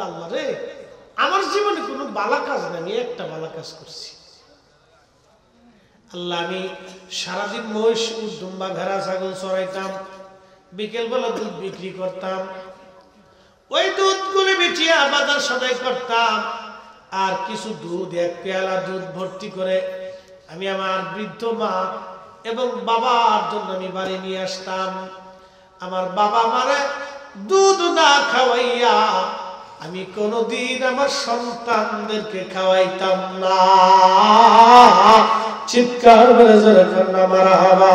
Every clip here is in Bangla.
আল্লাহ রে, আমার জীবনে কোনো বালা কাজ না, আমি একটা বালা কাজ করছি। আল্লাহ, আমি সারাদিন মহিষ, দুম্বা, ভেড়া, ছাগল চড়াইতাম, বিকেলবেলা দুধ বিক্রি করতাম, ওই দুধগুলো বেচিয়ে বাজার সদাই করতাম, আর কিছু দুধ, এক পেয়ালা দুধ ভর্তি করে আমি আমার বৃদ্ধ মা এবং বাবার জন্য আমি বাড়ি নিয়ে আসতাম। আমার বাবা মারে দুধ না খাওয়াইয়া আমি কোনোদিন আমার সন্তানদেরকে খাওয়াইতাম না। চিৎকার করে জোরে কন্যা মারহাবা।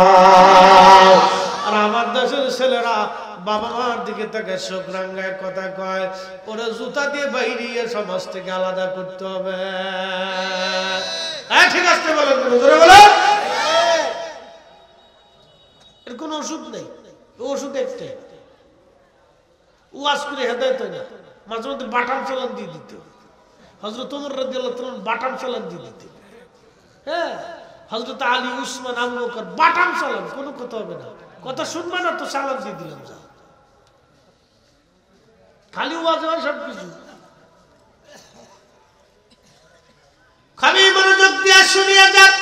আর আমার দেশের ছেলেরা বাবা মার দিকে তাকে চোখ রাঙ্গায় কথা কয়, ওরা জুতা দিয়ে বাইরে সমাজ থেকে আলাদা করতে হবে। ঠিক আছে বলেন, জোরে বলেন। এর কোনো ওষুধ নেই, ওষুধ একটাই, ওয়াজ করে হেদায়েত হয় না। মাঝে মধ্যে বাটাম চালান দিয়ে দিত, হযরত ওমর রাদিয়াল্লাহু তাআলা বাটাম চালান দিয়ে দিত। হ্যাঁ, হযরত আলী, উসমান, আবু বকর বাটাম চালান, কোনো কথা হবে না, কথা শুনবে না তো চালান দিয়ে দিলাম, যা খালি ওয়াজ হয় সব কিছু। খালি মনোযোগ দিয়ে শুনিয়া যান।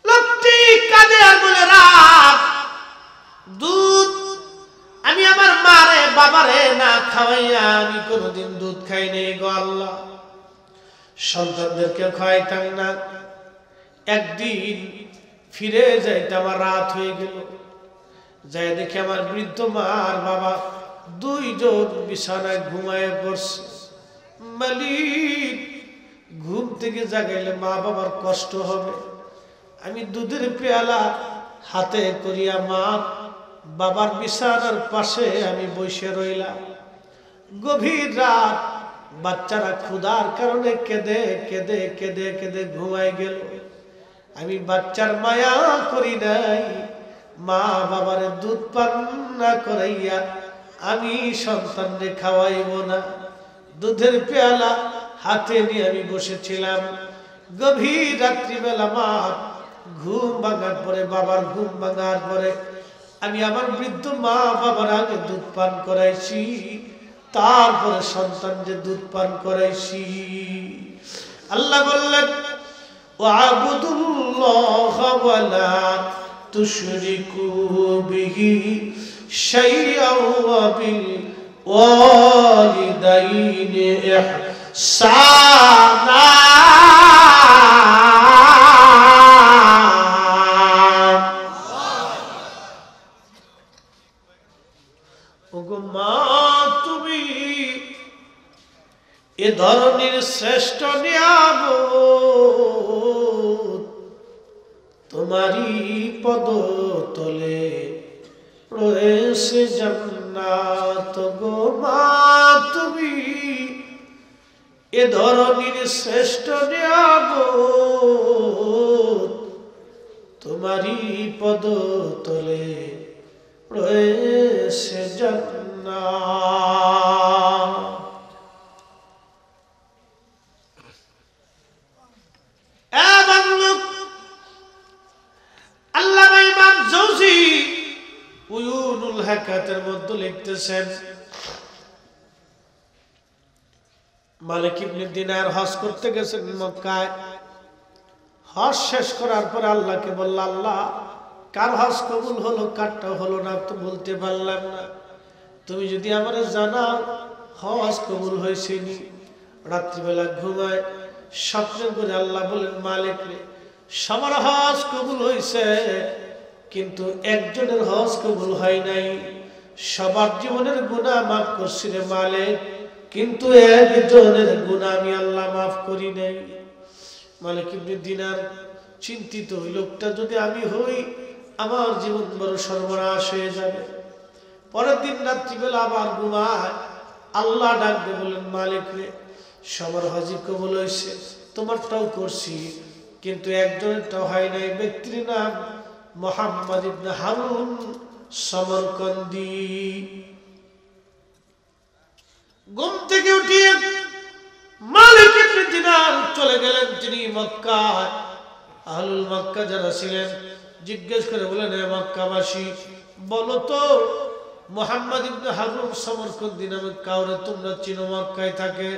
লোকটি কাঁদে আর বলে, রাত দুধ আমি আমার মারে বাবারে না খাওয়াইয়া আমি কোনোদিন দুধ খাই নাই গো আল্লাহ, সন্তানদেরকে খাওয়াইতাম না। একদিন ফিরে যাইতে আমার রাত হয়ে গেল, যাই দেখি আমার বৃদ্ধ মা আর বাবা দুইজন বিছানায় ঘুমায় পড়ছে। মালিক, ঘুম থেকে জাগাইলে মা বাবার কষ্ট হবে। আমি দুধের পেয়ালা হাতে করিয়া মা বাবার বিছানার পাশে আমি বসে রইলাম। গভীর রাত, বাচ্চারা ক্ষুধার কারণে কেঁদে কেঁদে কেঁদে কেঁদে ঘুমায় গেল। আমি বাচ্চার মায়া করি নাই, মা বাবারে দুধ পান না করাইয়া আমি সন্তানকে খাওয়াইব না। দুধের পেয়ালা হাতে নিয়ে আমি বসেছিলাম। গভীর রাত্রিবেলা মা ঘুম ভাঙার পরে, বাবার ঘুম ভাঙার পরে আমি আমার বৃদ্ধ মা বাবার আগে দুধ পান করাইছি, তারপরে সন্তানকে দুধ পান করাইছি। আল্লাহ বললেন, ওয়াবুদুল্লাহ ওয়ালা তুশরিকু বিহি শাইআন ওয়া বিল ওয়ালিদাইনি ইহসানা। ওগো মা, তুমি এ ধরনের শ্রেষ্ঠ নিয়ামত তোমারই পদতলে রয়েছে জান্নাত। গো মা, তুমি এ ধরনের শ্রেষ্ঠ নিয়ামত তোমারই পদতলে রয়েছে জান্নাত। আল্লামা ইমাম জৌজি উয়ুনুল হাকাতের মধ্যে লিখতেছেন, মালিক ইবনে দিনার হজ করতে গেছেন মক্কায়। হজ শেষ করার পর আল্লাহকে বলল, আল্লাহ, কার হজ কবুল হলো, কারটা হলো না তো বলতে পারলাম না, তুমি যদি আমারে জানাও হজ কবুল হয়েছে নি। রাত্রিবেলা ঘুমায়, স্বপ্নে করে আল্লাহ বলেন, মালিক রে, সবার হজ কবুল হয়েছে, কিন্তু একজনের হজ কবুল হয় নাই। সবার জীবনের গুনাহ মাফ করছি রে মালিক, কিন্তু একজনের গুনাহ আমি আল্লাহ মাফ করি নাই। মালিক ইবনে দিনার চিন্তিত, ওই লোকটা যদি আমি হই, আমার জীবন বড় সর্বনাশ হয়ে যাবে। পরের দিন রাত্রিবেলা আবার ঘুমায়, আল্লাহ ডাকবে, বলেন, মালিক রে, সবার হজই কবুল হয়েছে, তোমারটাও করছি, কিন্তু একজনেরটাও হয় নাই। ব্যক্তির নাম মুহাম্মদ ইবনে হারুন সমরকন্দি। ঘুম থেকে উঠিয়ে মালিক ইবনে দিনার চলে গেলেন তিনি মক্কায়। আহলুল মক্কা যারা ছিলেন জিজ্ঞেস করে বলেন, হে মক্কাবাসী, বলো তো মুহাম্মদ ইবনে হারুন সমরকন্দি নামে কাউরে তোমরা চিনো? মক্কায় থাকে।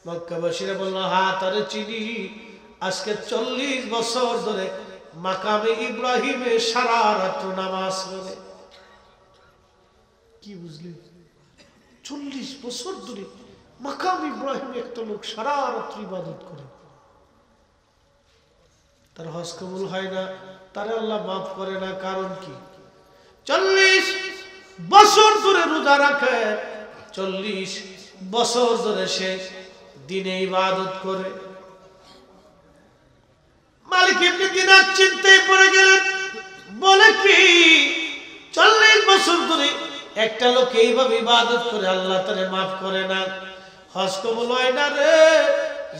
মক্কাবাসীরা বলল, হ্যাঁ তারে চিনি। আজকে 40 বছর ধরে মাকামে ইব্রাহিমে সারা রাত্র নামাজ পড়ে। কি বুঝলি? 40 বছর ধরে মাকাম ইব্রাহিমে একটা লোক সারা রাত্রি ইবাদত করে, তার হজ কবুল হয় না, তারে আল্লাহ মাফ করে না। কারণ কি? 40 বছর ধরে রোজা রাখে, 40 বছর ধরে সে দিনে ইবাদত করে। মালিক ইবনে দিনার চিন্তায় পড়ে গেলেন, বলে কি 40 বছর ধরে একটা লোক এইভাবে ইবাদত করে আল্লাহ তারে মাফ করে না, হজ কবুল হয় না রে,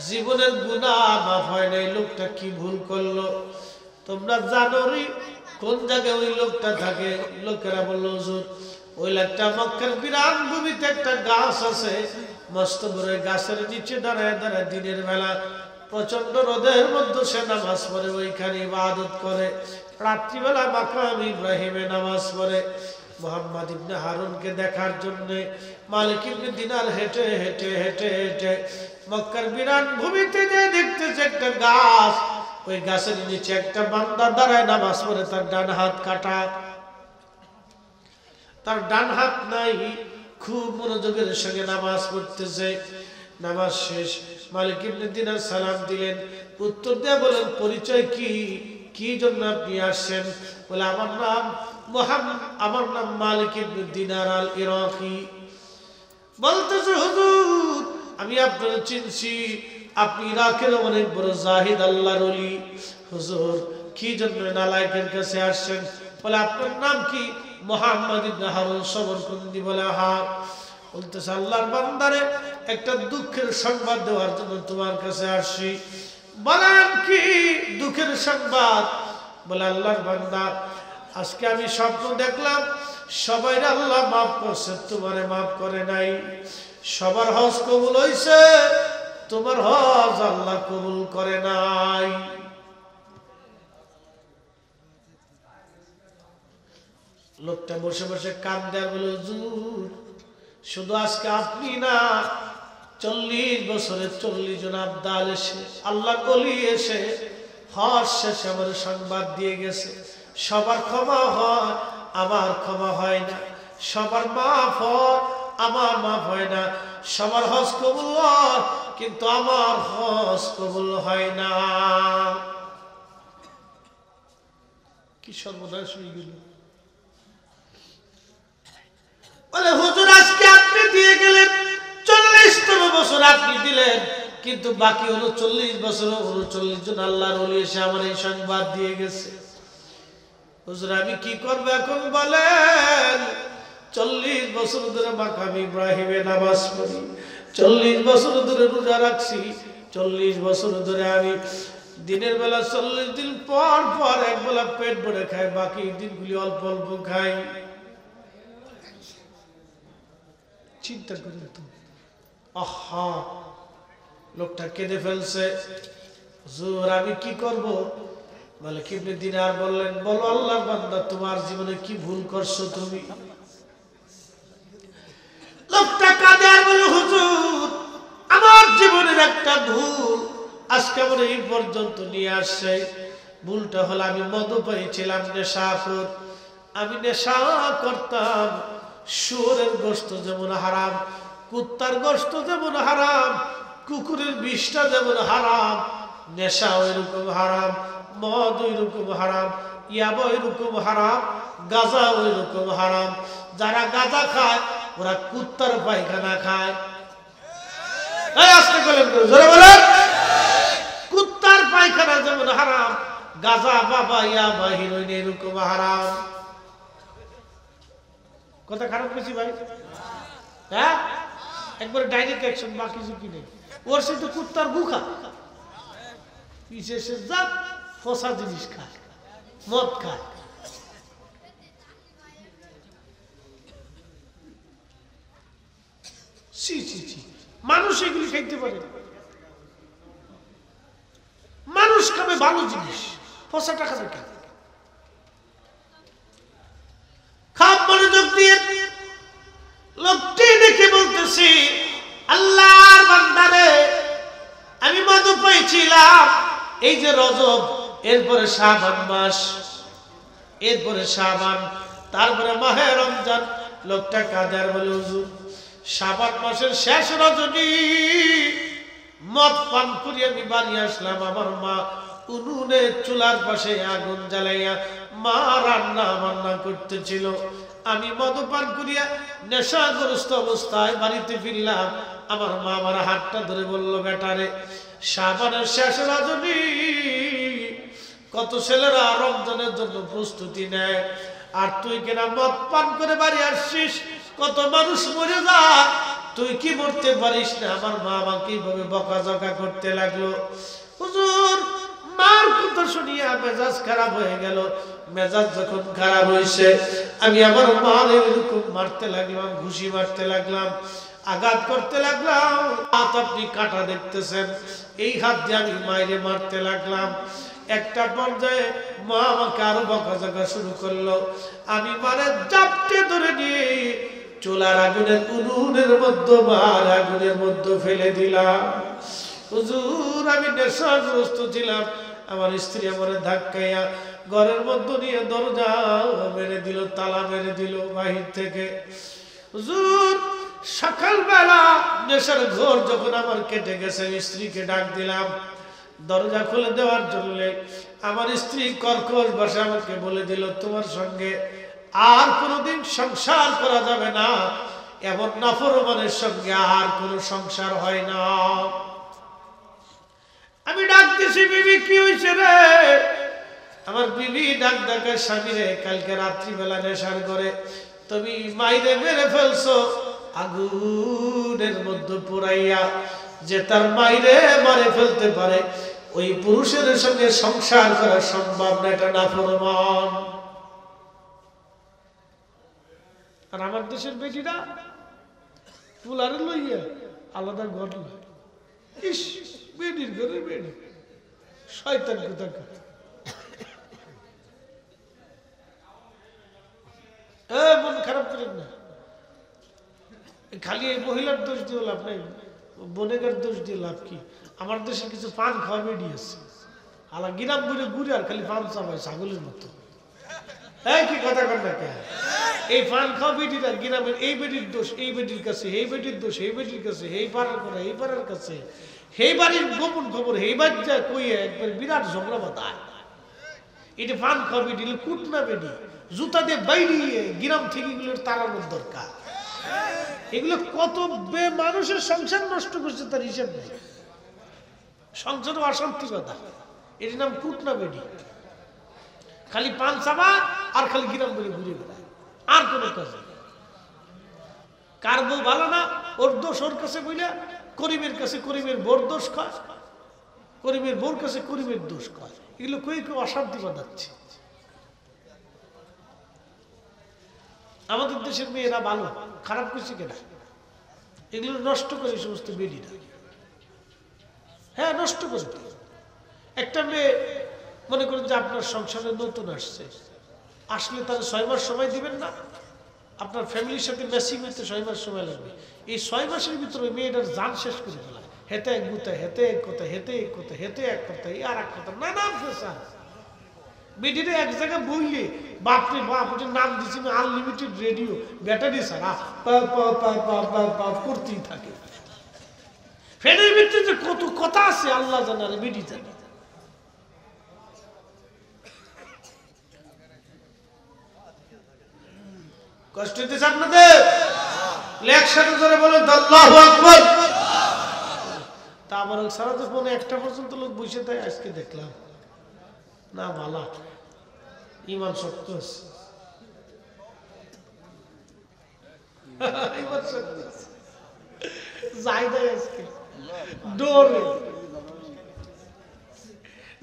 জীবনের গুনাহ মাফ হয় না। এই লোকটা কি ভুল করলো? তোমরা জানো রে কোন জায়গায় ওই লোকটা থাকে? লোকেরা বলল, হুজুর ওই লোকটা মক্কার বিরান ভূমিতে একটা গাছ আছে, মস্ত বড় গাছের নিচে দাঁড়ায় দাঁড়ায় দিনের বেলা প্রচন্ড রোদের মধ্যে সে নামাজ পড়ে, ওইখানে ইবাদত করে। রাত্রিবেলা মাকাম ইব্রাহিমে নামাজ পড়ে। মুহাম্মদ ইবনে হারুনকে দেখার জন্য মালিক ইবনে দিনার হেঁটে হেঁটে হেঁটে হেঁটে মক্কার বিরান ভূমিতে যে দেখতেছে একটা গাছ, ওই গাছের নিচে একটা বান্দা দাঁড়ায় নামাজ পড়ে, তার ডান হাত কাটা, তার ডান হাত নাই, খুব মনোযোগের সঙ্গে নামাজ পড়তেছে। নামাজ শেষ, মালিক ইবনে দিনার সালাম দিলেন, উত্তর দিয়ে বলেন, পরিচয় কি, কি জন্য আপনি আসছেন? বলে, আমার নাম মালিক ইবনে দিনার আল ইরাকি। বলতেছে, হুজুর আমি আপনাকে চিনছি, আপনি ইরাকের অনেক বড় জাহিদ আল্লাহর ওলি। হুজুর কি জন্য নালায়েকের কাছে আসছেন? বলে, আপনার নাম কি? মুহাম্মদ ইবনে হারুন সমরকন্দি। বলে, হ্যাঁ। বলতেছে, আল্লাহর বান্দারে একটা দুঃখের সংবাদ দেওয়ার জন্য তোমার কাছে আসছি। বলেন কি দুঃখের সংবাদ? বলে, আল্লাহর বান্দা আজকে আমি স্বপ্ন দেখলাম সবাই আল্লাহ মাফ করছে, তোমারে মাফ করে নাই। সবার হজ কবুল হইছে, তোমার হজ আল্লাহ কবুল করে নাই। লোকটা বসে বসে কাঁদে আর বলে, হুজুর শুধু আজকে আপনি না, 40 বছরে 40 জন আবদাল এসে, আল্লাহ ওলি এসে হজ শেষে আমার সংবাদ দিয়ে গেছে, সবার ক্ষমা হয়, আমার ক্ষমা হয় না, সবার মাফ হয়, আমার মাফ হয় না, সবার হজ কবুল হয়, কিন্তু আমার হজ কবুল হয় না। কি সর্বনাশ হয়ে গেল। বলে, হুজুর আজকে আপনি দিয়ে গেলেন 40তম বছর আপনি দিলেন, কিন্তু বাকি হলো 40 বছর, 39 জন আল্লাহর ওলি এসে আমার এই সংবাদ দিয়ে গেছে। হুজুর আমি কি করব এখন বলেন? 40 বছর ধরে মাকাম ইব্রাহিমে নামাজ পড়ি, 40 বছর ধরে রোজা রাখছি, 40 বছর ধরে আমি দিনের বেলা 40 দিন পর পর একবেলা পেট ভরে খাই, বাকি দিনগুলি অল্প অল্প খাই। চিন্তা করেন তো, আহা লোকটা কেঁদে ফেলছে। হুজুর আমি কি করব? মালিক ইবনে দিনার বললেন, বলো আল্লাহর বান্দা তোমার জীবনে কি ভুল করছো তুমি? লোকটা কাঁদে আর বলে, হুজুর আমার জীবনের একটা ভুল আজকে আমার এই পর্যন্ত নিয়ে আসছে। ভুলটা হলো আমি মদ্যপায়ী ছিলাম, নেশাখোর। আমি নেশা করতাম। শুয়োরের গোশত যেমন হারাম, কুত্তার গোশত যেমন হারাম, কুকুরের বিষটা যেমন হারাম, নেশা ওইরকম হারাম, মদ ওইরকম হারাম, ইয়াবা ওইরকম হারাম, গাঁজা ওইরকম হারাম। যারা গাঁজা খায় ওরা কুত্তার পায়খানা খায়। কুত্তার পায়খানা যেমন হারাম, গাঁজা বাবা ইয়াবা হিরোইন এরকম হারাম। কথা খারাপ বেশি ভাই? হ্যাঁ, একবার ডাইরেক্ট অ্যাকশন, বাকি ঝুঁকি নেই। ওর সাথে কুত্তার বুখা বিশেষ জাত ফসা জিনিস খায়, মদ খায়। মানুষ এগুলি খাইতে পারে? মানুষ খাবে ভালো জিনিস, ফসাটা খাবে কেন? খাপ মনোযোগ দিয়ে ছিলাম এই যে রজব, এরপরে শাবান মাস, এরপরে শাবান, তারপরে মাহে রমজান। লোকটা কাঁদে আর বলে, হুজুর শাবান মাসের শেষ রজনী মদ পান করি আমি বাড়ি আসলাম, আমার মা উনুনে চুলার পাশে আগুন জ্বালাইয়া মা রান্না বান্না করতেছিল। আমি মদপান করিয়া নেশাগ্রস্ত অবস্থায় বাড়িতে ফিরলাম। আমার মা আমার হাতটা ধরে বলল, বেটারে শাবানের শেষ রজনী, কত ছেলেরা রমজানের জন্য প্রস্তুতি নেয়, আর তুই কিনা মদ পান করে বাড়ি আসছিস, কত মানুষ মরে যায়, তুই কি মরতে পারিস না? আমার মা আমাকে এইভাবে বকাঝকা করতে লাগলো। হুজুর মার কথা শুনিয়া মেজাজ খারাপ হয়ে গেল। মেজাজ যখন খারাপ হয়েছে, আমি আমার মার এরকম মারতে লাগলাম, ঘুষি মারতে লাগলাম, আঘাত করতে লাগলাম। হাত আপনি কাটা দেখতেছেন, এই হাত দিয়ে আমি মাইরে মারতে লাগলাম। একটা পর্যায়ে মা আমাকে আরো বকাঝকা শুরু করলো। আমি মারে জাপটে ধরে নিয়ে চুলার আগুনের উনুনের মধ্যে, মার আগুনের মধ্যে ফেলে দিলাম। হুজুর আমি নেশাগ্রস্ত ছিলাম। আমার স্ত্রী আমার ধাক্কাইয়া ঘরের মধ্যে নিয়ে দরজা মেরে দিল, তালা মেরে দিল বাহির থেকে। হুজুর সকালবেলা নেশার ঘোর যখন আমার কেটে গেছে, স্ত্রীকে ডাক দিলাম দরজা খুলে দেওয়ার জন্য। আমার স্ত্রী কর্কশ ভাষায় আমাকে বলে দিল, তোমার সঙ্গে আর কোনোদিন সংসার করা যাবে না, এমন নাফরমানের সঙ্গে আর কোনো সংসার হয় না। আমি ডাকতেছি, বিবি কি হয়েছে রে? আমার বিবি ডাক ডাকে, স্বামী রে কালকে রাত্রিবেলা নেশার করে তুমি মাইরে মেরে ফেলছো আগুনের মধ্যে পুরাইয়া। যে তার মাইরে মারে ফেলতে পারে, ওই পুরুষের সঙ্গে সংসার করা সম্ভব না, এটা নাফরমান। আর আমার দেশের বেটিরা পুলারে লইয়া আলাদা ঘর লয়। ইস, বেটির ঘরে বেটি, শয়তান কোথাকার। মন খারাপ করেন না, খালি এই মহিলার দোষ দিয়ে লাভ নাই, বোনেগার দোষ দিয়ে লাভ কি? আমার দেশে কিছু পান খাওয়া বেডি আছে, আলা গিরাম ঘুরে ঘুরে আর খালি পান চাপায় ছাগলের মতো। এই কি কথা কর না কেন? এই পান খাওয়া বেটিরা গ্রামের, এই বেটির দোষ এই বেটির কাছে, এই বেটির দোষ এই বেটির কাছে, এই পাড়ার করে এই পাড়ার কাছে, সেই বাড়ির গোপন খবর এই বাচ্চা কইয়ে একবার বিরাট ঝগড়া বাঁধায়। এটা পান খাওয়া বেটি, কুটনা বেটি, জুতা দিয়ে বাইরিয়ে গ্রাম থেকে এগুলোর তাড়ানোর দরকার। এগুলো কত মানুষের সংসার নষ্ট করছে তার হিসাব নেই, সংসার অশান্তি কথা। এটির নাম কুটনা বেটি, খালি পান চাবা আর খালি গ্রাম বলে ঘুরে বেড়ায়, আর কোনো কাজ নেই। কার বউ ভালো না, ওর দোষ ওর কাছে বইলা, করিমের কাছে করিমের বোর দোষ কয়, করিমের বোর কাছে করিমের দোষ কয়। এগুলো কই কেউ অশান্তি বাঁধাচ্ছে। আমাদের দেশের মেয়েরা ভালো, খারাপ করছে কেনা? এগুলো নষ্ট করে সমস্ত বেডিরা। হ্যাঁ নষ্ট করতে। একটা মেয়ে মনে করেন যে আপনার সংসারে নতুন আসছে, আসলে তার 6 মাস সময় দিবেন না? আপনার ফ্যামিলির সাথে ম্যাচিং হইতে 6 মাস সময় লাগবে। এই 6 মাসের ভিতরে মেয়েটার জান শেষ করে ফেলায়। হেতে এক গুতা, হেতে এক কথা, হেতে এক কথা, হেতে এক কথা, আর এক কথা, নানান ফেসা। বেটিটা এক জায়গায় বললে বাপরে বাপ, ওটার নাম দিচ্ছি আনলিমিটেড রেডিও, ব্যাটারি ছাড়া করতেই থাকে। ফ্যানের ভিতরে যে কত কথা আছে আল্লাহ জানে, আর বেটি জানে। কষ্ট হইতেছে আপনাদের? একসাথে ধরে বলেন আল্লাহু আকবার। তা আবার সারা তো ফোনে 1টা পর্যন্ত লোক বসে থাকে, আজকে দেখলাম না ভালা ইমান শক্ত আছে, ইমান শক্ত আছে, যাই দেয় আজকে ডোরে।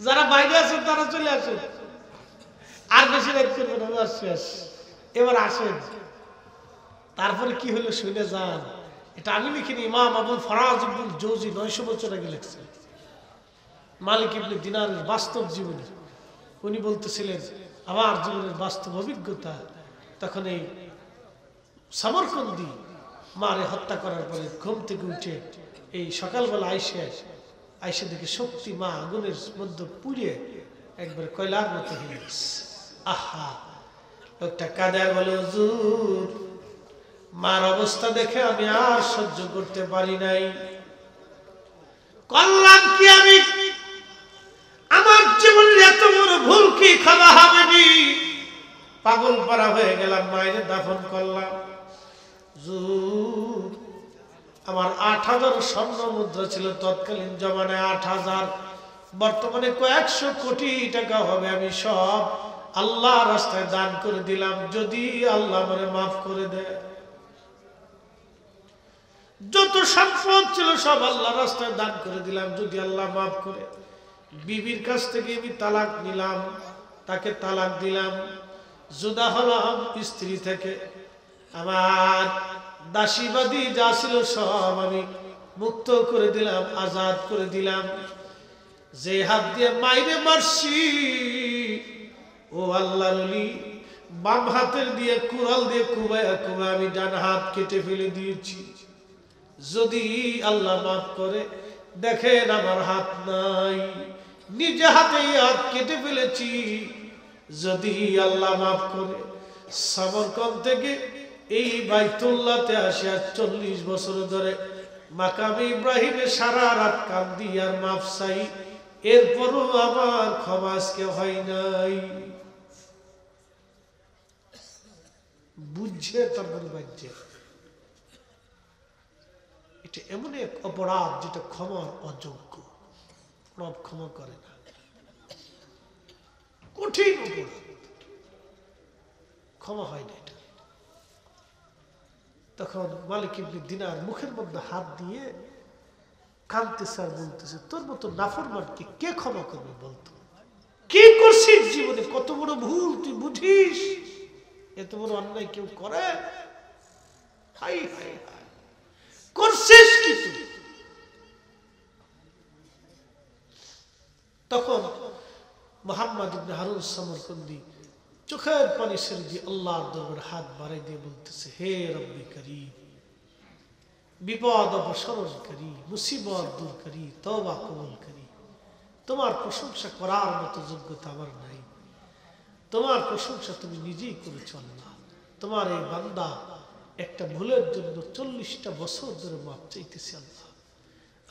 যারা বাইরে আছেন তারা চলে আসেন, আর বেশি রাত করবেন না, শেষ। এবার আসেন, তারপরে কি হলো শুনে যান। এটা আমি লিখিনি, ইমাম আবুল ফরাজ ইবনুল জৌজি 900 বছর আগে লিখছেন, মালিক ইবনে দিনারের বাস্তব জীবনী। উনি বলতেছিলেন আমার জীবনের বাস্তব অভিজ্ঞতা। তখন এই সামরকন্দি মারে হত্যা করার পরে ঘুম থেকে উঠে এই সকালবেলা আইসে আইসে দেখি শক্তি মা আগুনের মধ্যে পুড়িয়ে একবার কয়লার মতো হয়ে গেছে। আহা, লোকটা কাঁদে আর বলে, হুজুর মার অবস্থা দেখে আমি আর সহ্য করতে পারি নাই, করলাম কি আমি, আমার জীবনের এত বড় ভুল কি ক্ষমা হবে নি, পাগল পারা হয়ে গেলাম, মায়ের দাফন করলাম। হুজুর আমার ৮,০০০ স্বর্ণ মুদ্রা ছিল তৎকালীন জমানায়, ৮,০০০, বর্তমানে কয়েকশো কোটি টাকা হবে, আমি সব আল্লাহ রাস্তায় দান করে দিলাম, যদি আল্লাহ আমারে মাফ করে দেয়। যত সম্পদ ছিল সব আল্লাহ রাস্তায় দান করে দিলাম, যদি আল্লাহ মাফ করে। বিবির কাছ থেকে আমি তালাক নিলাম, তাকে তালাক দিলাম, জুদা হলাম স্ত্রী থেকে। আমার দাসীবাদী যা ছিল সব আমি মুক্ত করে দিলাম, আজাদ করে দিলাম। যে হাত দিয়ে মাইরে মারছি, ও আল্লাহর ওলি, বাম হাতের দিয়ে কুড়াল দিয়ে কুবায়া কুবায়া আমি ডান হাত কেটে ফেলে দিয়েছি, যদি আল্লাহ মাফ করে। দেখেন আমার হাত নাই, নিজে হাতে হাত কেটে ফেলেছি, যদি আল্লাহ মাফ করে। সমরকন্দ থেকে এই বাইতুল্লাহতে আসিয়া 40 বছর ধরে মাকামে ইব্রাহিমে সারা রাত কান্দি আর মাফ চাই, এরপরও আমার ক্ষমা আজকে হয় নাই। বুঝছে তারপরে বাজ্যে, এটা এমন এক অপরাধ যেটা ক্ষমার অযোগ্য, রব ক্ষমা করে না, কঠিন অপরাধ, ক্ষমা হয় না এটা। তখন মালিক ইবনে দিনার মুখের মধ্যে হাত দিয়ে কাঁদতেছে আর বলতেছে, তোর মতো নাফরমানকে কে ক্ষমা করবে বলতো? কি করছিস জীবনে, কত বড় ভুল তুই বুঝিস? এত বড় অন্যায় কেউ করে? হাই হাই হাই, করছিস কি তুই? তখন মুহাম্মদ ইবনে হারুন সমরকন্দি চোখের পানি ছেড়ে দিয়ে আল্লাহর দরবারে হাত বাড়াই দিয়ে বলতেছে, হে রব্বি করিম, বিপদ অপসরণকারী, মুসিবত দূরকারী, তওবা কবুলকারী, তোমার প্রশংসা করার মতো যোগ্যতা আমার নাই, তোমার প্রশংসা তুমি নিজেই করেছ আল্লাহ। তোমার এই বান্দা একটা ভুলের জন্য 40টা বছর ধরে মাপ চাইতেছি আল্লাহ।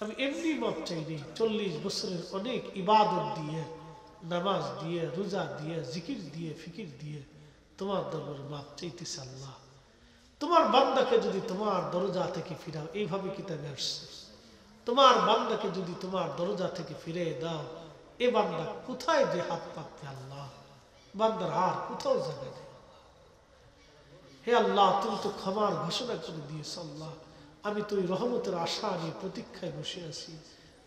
আমি এমনি মাপ চাই নেই, 40 বছরের অনেক ইবাদত দিয়ে, নামাজ দিয়ে, রোজা দিয়ে, জিকির দিয়ে, ফিকির দিয়ে তোমার দরবারে মাপ চাইতেছি আল্লাহ। তোমার বান্দাকে যদি তোমার দরজা থেকে ফিরাও, এইভাবে কিতাবে আসছে, তোমার বান্দাকে যদি তোমার দরজা থেকে ফিরে দাও, এ বান্দা কোথায় যে হাত পাতবে আল্লাহ? বান্দার হার কোথাও যাবে না। হে আল্লাহ, তুমি তো ক্ষমার ঘোষণা করে দিয়েছ আল্লাহ, আমি তো ওই রহমতের আশা নিয়ে প্রতীক্ষায় বসে আছি।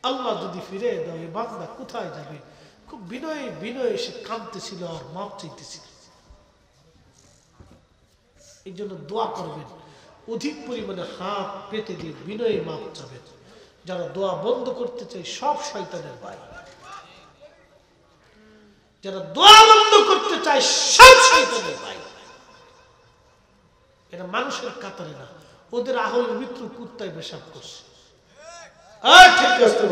আল্লাহ যদি ফিরে দাও, এ বান্দা কোথায় যাবে? খুব বিনয়ে বিনয়ে সে কাঁদতেছিল আর মাপ চাইতেছিল। এই জন্য দোয়া করবেন, অধিক পরিমাণে হাত পেতে দিয়ে বিনয়ে মাপ চাবেন। যারা দোয়া বন্ধ করতে চায় সব শয়তানের ভাই, যারা দোয়া বন্ধ করতে চায় সব শয়তানের ভাই। এরা মানুষের কাতারে না, ওদের আহলের মিত্র কুত্তায় পেশাব করছে। ঠিক আছে,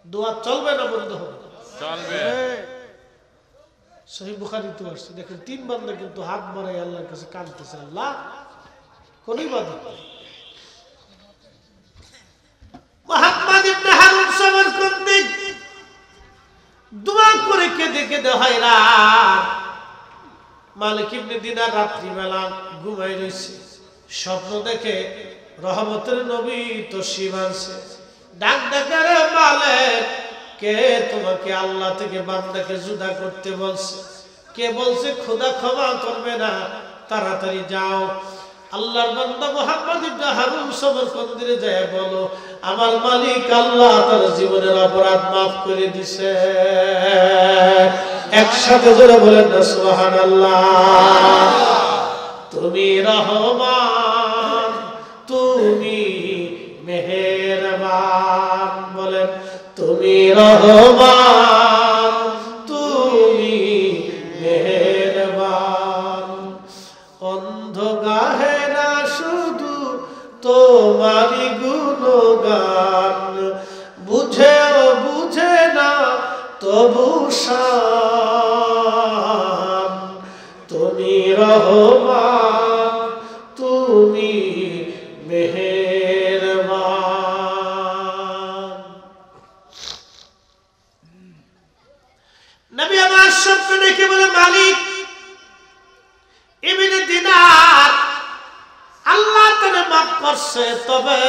দোয়া চলবে না বন্ধ হবে? চলবে। সহিহ বুখারীতে আসছে, দেখেন 3 বান্দা কিন্তু হাত বাড়াই আল্লাহর কাছে কাঁদতেছে, আল্লাহ কোন ইবাদত। মুহাম্মদ ইবনে হারুন সমরকন্দি দোয়া করে কেঁদে কেঁদে হয়রান। মালিক ইবনে দিনার রাত্রিবেলা ঘুমাই রয়েছে, স্বপ্ন দেখে রহমতের নবী তশরিফ আনছে। ডাক ডাকে, রে মালিক, কে তোমাকে আল্লাহ থেকে বান্দাকে জুদা করতে বলছে? কে বলছে খোদা ক্ষমা করবে না? তাড়াতাড়ি যাও। আল্লাহর বান্দা মুহাম্মদ ইবনে হারুন সমরকন্দিরে যায় বলো, আমার মালিক আল্লাহ তার জীবনের অপরাধ মাফ করে দিছে। একসাথে জোরে বলেন না সুবহানাল্লাহ। তুমি রহমান, তুমি মেহেরবান, বলেন তুমি রহমান, তুমি মেহেরবান। অন্ধ গাহে না শুধু তোমারই গুণ প্রভু শান, তুমি রহমান, তুমি মেহেরবান। নবী আমার স্বপ্ন দেখে বলে, মালিক ইবনে দিনার আল্লাহ তাআলা মাফ করছে, তবে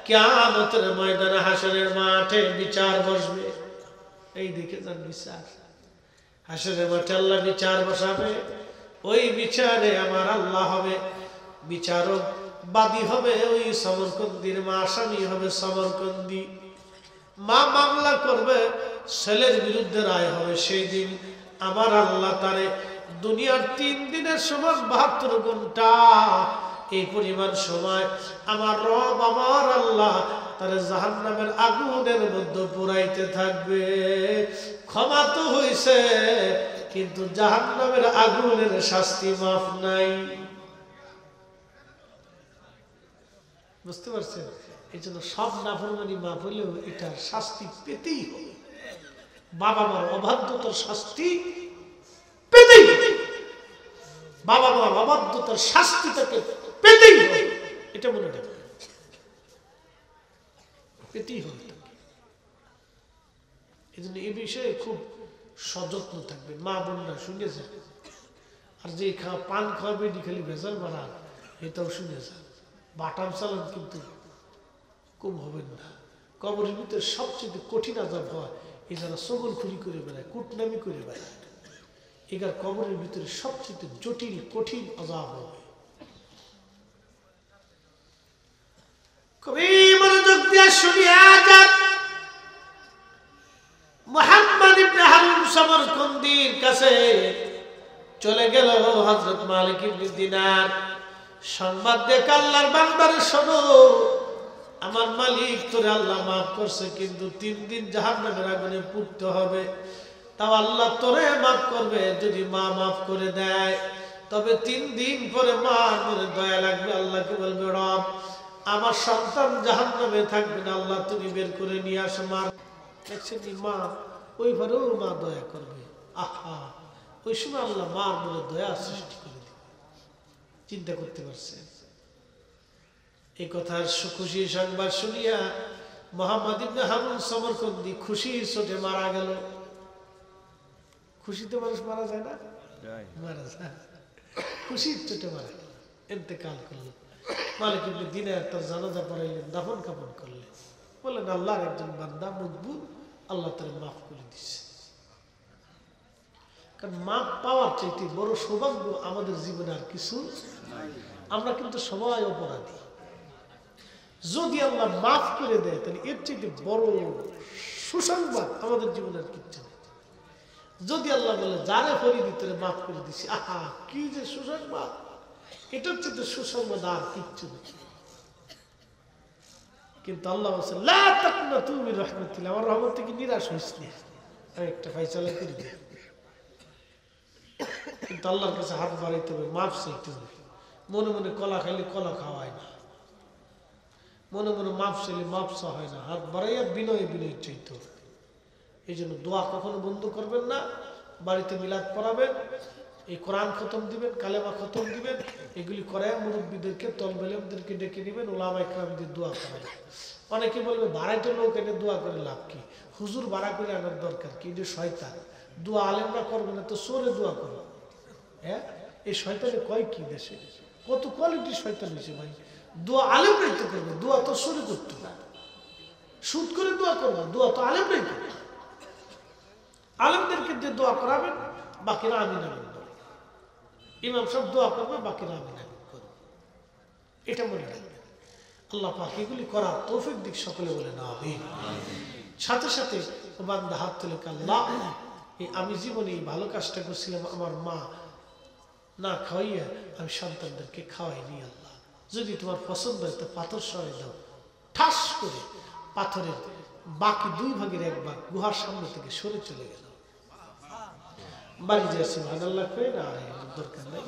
কিয়ামতের ময়দানে হাসরের মাঠে বিচার বসবে। এই দিকে যান বিচার, হাসরের মাঠে আল্লাহ বিচার বসাবে। ওই বিচারে আমার আল্লাহ হবে বিচারক, বাদী হবে ওই সমরকন্দির মা, আসামি হবে সমরকন্দি। মা মামলা করবে, ছেলের বিরুদ্ধে রায় হবে। সেই দিন আমার আল্লাহ তারে দুনিয়ার 3 দিনের সমান 72 ঘন্টা এই পরিমাণ সময় আমার রব আমার আল্লাহ তারে জাহান্নামের আগুনের মধ্যে পুরাইতে থাকবে। ক্ষমা তো হইছে, কিন্তু জাহান্নামের আগুনের শাস্তি মাফ নাই। বুঝতে পারছেন? এই জন্য সব নাফরমানি মাফ হলেও এটার শাস্তি পেতেই হবে। বাবা মার অবাধ্যতার শাস্তি পেতেই হবে, বাবা মার অবাধ্যতার শাস্তি তাকে পেতেই হবে, এটা মনে রাখবেন, পেতেই হবে তাকে। এই জন্য এই বিষয়ে খুব সযত্ন থাকবেন। মা বোনরা শুনেছেন, আর যে পান খাওয়া বেডি খালি ভেজাল মারা, এটাও শুনেছেন। বাটাম চালান কিন্তু কম হবেন না। কবরের ভিতরে সবচেয়ে কঠিন আযাব হয় এই যারা চগলখুরি করে বেড়ায়, কুটনামি করে বেড়ায়, এগার কবরের ভিতরে সবচেয়ে জটিল কঠিন আযাব হবে। কবি মনোযোগ দিয়ে শুনিয়া যান। মুহাম্মদ ইবনে হারুন সমরকন্দির কাছে চলে গেল হযরত মালিক ইবনে দিনার। সংবাদ দেখ আল্লাহর বান্দারে, শোনো, আমার মালিক তোরে আল্লাহ মাফ করছে, কিন্তু 3 দিন জাহান্নামের আগুনে পুড়তে হবে। তাও আল্লাহ তোরে মাফ করবে যদি মা মাফ করে দেয়। তবে 3 দিন পরে মার মনে দয়া লাগবে, আল্লাহকে বলবে, রব আমার সন্তান জাহান্নামে থাকবে না, আল্লাহ তুমি বের করে নিয়ে আসো। মা দেখছেন মা ওইবারেও মা দয়া করবে। আহা, ওই সময় আল্লাহ মার মনে দয়া সৃষ্টি করে দিবে। চিন্তা করতে পারছেন? এই কথার খুশি সংবাদ শুনিয়া মুহাম্মদ ইবনে হারুন সমরকন্দি খুশির চোটে মারা গেল। খুশিতে মানুষ মারা যায় না? মারা যায়, খুশির চোটে মারা গেল, ইন্তেকাল করল। মালিক ইবনে দিনার তার জানাজা পড়াইলেন, দাফন কাফন করলেন। বললেন আল্লাহর একজন বান্দা মকবুল, আল্লাহ তার মাফ করে দিচ্ছে। কারণ মাফ পাওয়ার চাইতে বড় সৌভাগ্য আমাদের জীবনে আর কিছু। আমরা কিন্তু সবাই অপরাধী, যদি আল্লাহ মাফ করে দেয় তাহলে এর চাইতে বড় সুসংবাদ আমাদের জীবনের কিচ্ছু নেই। যদি আল্লাহ বলে যারে ফরিদি তোরে মাফ করে দিছি, আহা কি যে সুসংবাদ, এটার চাইতে সুসংবাদ আর কিচ্ছু নেই। কিন্তু আল্লাহ বলছেন লা তাকনাতু মির রাহমাতিল্লাহ, আমার রহমত থেকে নিরাশ হইস না, আমি একটা ফায়সালা করে দিই। কিন্তু আল্লাহর কাছে হাত বাড়াইতে হবে, মাফ চাইতে হবে। মনে মনে কলা খাইলে কলা খাওয়ায় না, মনে মনে মাফ চাইলে মাফ চা হয় না, হাত বাড়াইয়া বিনয় বিনয় চাইতে হবে। এই জন্য দোয়া কখনো বন্ধ করবেন না। বাড়িতে মিলাদ পড়াবেন, এই কোরআন খতম দিবেন, কালেমা খতম দিবেন, এগুলি করায় মুরব্বীদেরকে তলবেলেমদেরকে ডেকে নেবেন, ওলামা ইকরামদের দোয়া করাবেন। অনেকে বলবে ভাড়াইতে লোক এনে দোয়া করে লাভ কি, হুজুর ভাড়া করে আনার দরকার কি, যে শয়তান। দোয়া আলেমরা করবে না তো সোরে দোয়া করবে। হ্যাঁ, এই শয়তানে কয় কি দেশে কত কোয়ালিটি শয়তান হয়েছে ভাই। দোয়া আলেমরাই তো করবে, দোয়া তো সোরে করতে না, সুদ করে দোয়া করবে, দোয়া তো আলেমরাই করবে। আলেমদেরকে যে দোয়া করাবেন, বাকিরা আমিন আমিন করবে। ইমাম সাহেব দোয়া করবে, বাকিরা আমিন আমিন করবে। এটা মনে রাখবেন। আল্লাহ পাক এগুলি করার তৌফিক দিক সকলে বলে না আমিন। সাথে সাথে বান্দা হাত তুলে আল্লাহ, আমি জীবনে এই ভালো কাজটা করছিলাম, আমার মা না খাওয়াইয়া আমি সন্তানদেরকে খাওয়াইনি। আল্লাহ যদি তোমার পছন্দ হয় তো পাথর সরাই দাও। ঠাস করে পাথরের বাকি 2 ভাগের 1 ভাগ গুহার সামনে থেকে সরে চলে গেল। বাড়ি যায় সুবহানাল্লাহ কই না, দরকার নাই,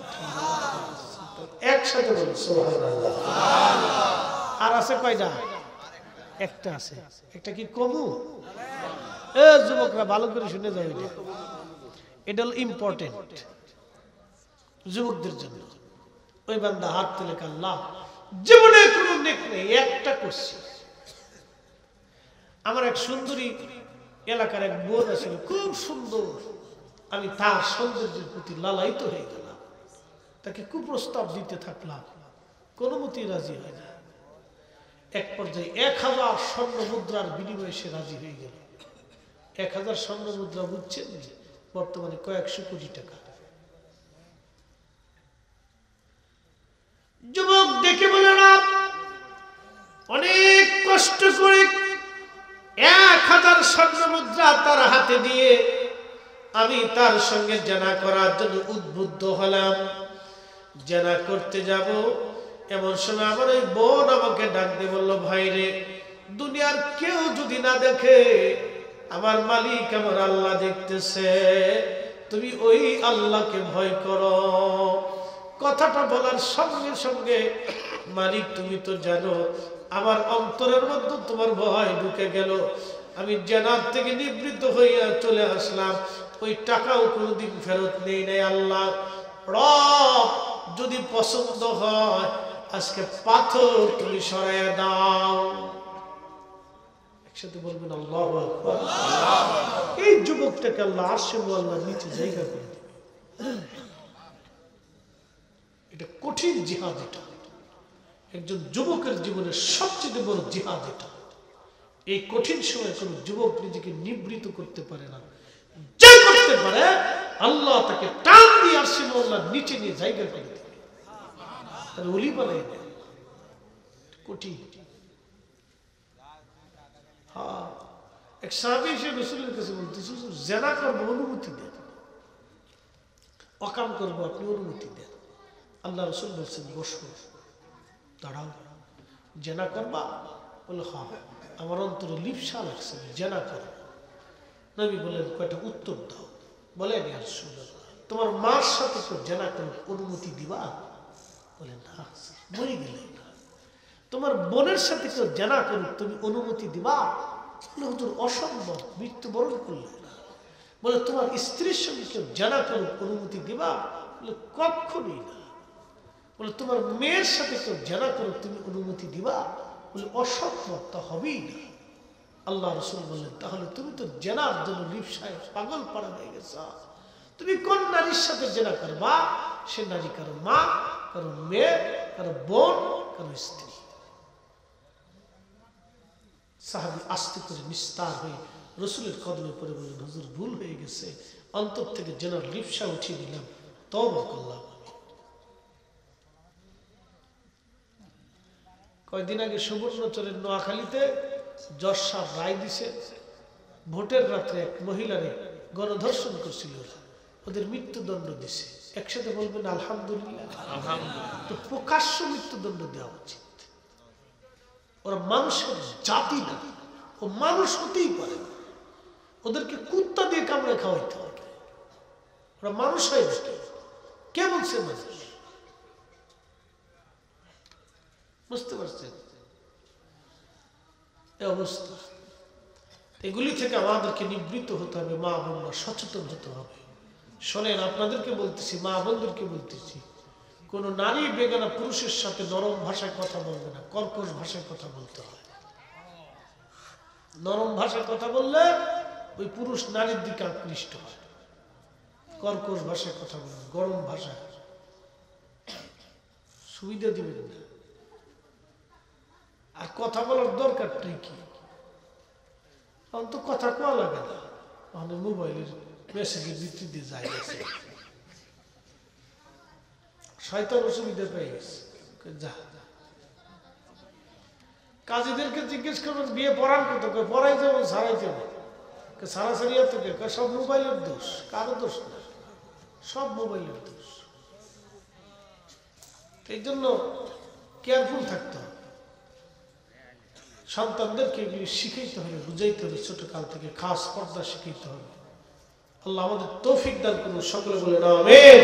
একসাথে বলি সুবহানাল্লাহ। আর আছে কয়টা? একটা আছে। একটা কি কমু? যুবকরা ভালো করে শুনে যাও, এটা হলো ইম্পর্টেন্ট যুবকদের জন্য। ওই বান্দা হাত তুলে আল্লাহ জীবনে কোনো নেক নেই, একটা করছি। আমার এক সুন্দরী এলাকার এক বোন আছিল, খুব সুন্দর। আমি তার সৌন্দর্যের প্রতি লালায়িত হয়ে গেলাম, তাকে কুপ্রস্তাব দিতে থাকলাম, কোনো মতেই রাজি হয় না। এক পর্যায়ে 1000 স্বর্ণ মুদ্রার বিনিময়ে সে রাজি হয়ে গেল। 1000 স্বর্ণ মুদ্রা বুঝছেন বর্তমানে কয়েকশো কোটি টাকা। যুবক দেখে বলে না, অনেক কষ্ট করে 1000 স্বর্ণ মুদ্রা তার হাতে দিয়ে আমি তার সঙ্গে জানা করার জন্য উদ্বুদ্ধ হলাম। জানা করতে যাব, এমন সময় আমার ওই বোন আমাকে ডাক দিয়ে বলল, ভাই রে, দুনিয়ার কেউ যদি না দেখে, আমার মালিক আমার আল্লাহ দেখতেছে, তুমি ওই আল্লাহকে ভয় করো। কথাটা বলার সঙ্গে সঙ্গে, মালিক তুমি তো জানো আমার অন্তরের মধ্যে তোমার ভয় ঢুকে গেল। আমি জানার থেকে নিবৃত্ত হইয়া চলে আসলাম, ওই টাকাও কোনোদিন ফেরত নেই নাই। আল্লাহ রব যদি পছন্দ হয় আজকে পাথর তুমি সরাইয়া দাও। একসাথে বলবেন আল্লাহু আকবার। এই যুবকটাকে আল্লাহ আরশে মুআল্লার নিচে জায়গা করে দিবে। এটা কঠিন জিহাদ। এটা একজন যুবকের জীবনের সবচেয়ে বড় জিহাদ। এটা এই কঠিন সময় কোন যুবক নিজেকে নিবৃত করতে পারে না। যে করতে পারে আল্লাহ তাকে টান দিয়ে আরশে মুআল্লার নিচে নিয়ে জায়গা করে দিবে। তার ওলি বানাই দেয়। কঠিন। হ্যাঁ, এক সাহাবী এসে রাসূলের কাছে বলতেছে, জিনা করব অনুমতি দেন, অকাম করবো আপনি অনুমতি দেন। আল্লাহ রাসূল বলছেন, বসো, দাঁড়াও, জিনা করবা? বলে হ্যাঁ, আমার অন্তরে লিপ্সা লাগছে, জিনা করো। নবী বলেন, কয়টা উত্তর দাও। বলেন, ইয়া রাসূলুল্লাহ, তোমার মার সাথে তো জিনা করার অনুমতি দিবা? বলেন না, মরে গেলে। তোমার বোনের সাথে কেউ জিনা করুক, তুমি অনুমতি দিবা? বলে হুজুর অসম্ভব, মৃত্যুবরণ করলে। বলে তোমার স্ত্রীর সঙ্গে কেউ জিনা করুক, অনুমতি দিবা? বলে কখনোই না। বলে তোমার মেয়ের সাথে কেউ জিনা করুক, তুমি অনুমতি দিবা? বলে অসম্ভব, তা হবেই না। আল্লাহ রাসূল বললেন, তাহলে তুমি তো জিনার জন্য লিপ্সায় পাগল পাড়া হয়ে গেছ। তুমি কোন নারীর সাথে জিনা করবা? সে নারী কারো মা, কারো মেয়ে, কারো বোন, কারো স্ত্রী। সাহাবী আস্তে করে নিস্তার হয়ে রাসূলের কদমে পড়ে বললেন, হুজুর ভুল হয়ে গেছে, অন্তর থেকে জিনার লিপ্সা উঠিয়ে দিলাম, তওবা করলাম। কয়েকদিন আগে সুবর্ণচরের নোয়াখালীতে জজ সাহেব রায় দিছে, ভোটের রাত্রে এক মহিলারে গণধর্ষণ করছিল, ওদের মৃত্যুদণ্ড দিছে। একসাথে বলবেন আলহামদুলিল্লাহ। তো প্রকাশ্য মৃত্যুদণ্ড দেওয়া উচিত। ওরা মানুষের জাতি না, ও মানুষ হতেই পারে না। ওদেরকে কুত্তা দিয়ে কামড়ে খাওয়াইতে হবে। ওরা মানুষ হয় না। কে বলছে মানুষ? বুঝতে পারছেন এই অবস্থা? এগুলি থেকে আমাদেরকে নিবৃত্ত হতে হবে, মা বোনরা সচেতন হতে হবে। শোনেন, আপনাদেরকে বলতেছি, মা বোনদেরকে বলতেছি, কোন নারী বেগানা পুরুষের সাথে নরম ভাষায় কথা বলবে না, কর্কশ ভাষায় কথা বলতে হয়। নরম ভাষায় কথা বললে ওই পুরুষ নারীর দিকে আকৃষ্ট হয়। কর্কশ ভাষায় কথা বলবেন, গরম ভাষায়, সুবিধা দিবেন না। আর কথা বলার দরকারটাই কি? এখন তো কথা কোয়া লাগে না, আমাদের মোবাইলের মেসেজের ভিত্তিতে যায় গেছে। শয়তান অসুবিধা পেয়ে গেছে। যা, কাজীদেরকে জিজ্ঞেস করবেন বিয়ে পড়ান কত, পড়াই যাবো, ছাড়াই যাবো, ছাড়াছাড়ি থেকে সব মোবাইলের দোষ। কারো দোষ না, সব মোবাইলের দোষ। এই জন্য কেয়ারফুল থাকতে হবে। সন্তানদেরকে এগুলি শিখাইতে হবে, বুঝাইতে হবে, ছোট কাল থেকে খাস পর্দা শিখাইতে হবে। আল্লাহ আমাদের তৌফিক দান করুন। সকলে বলে আমিন।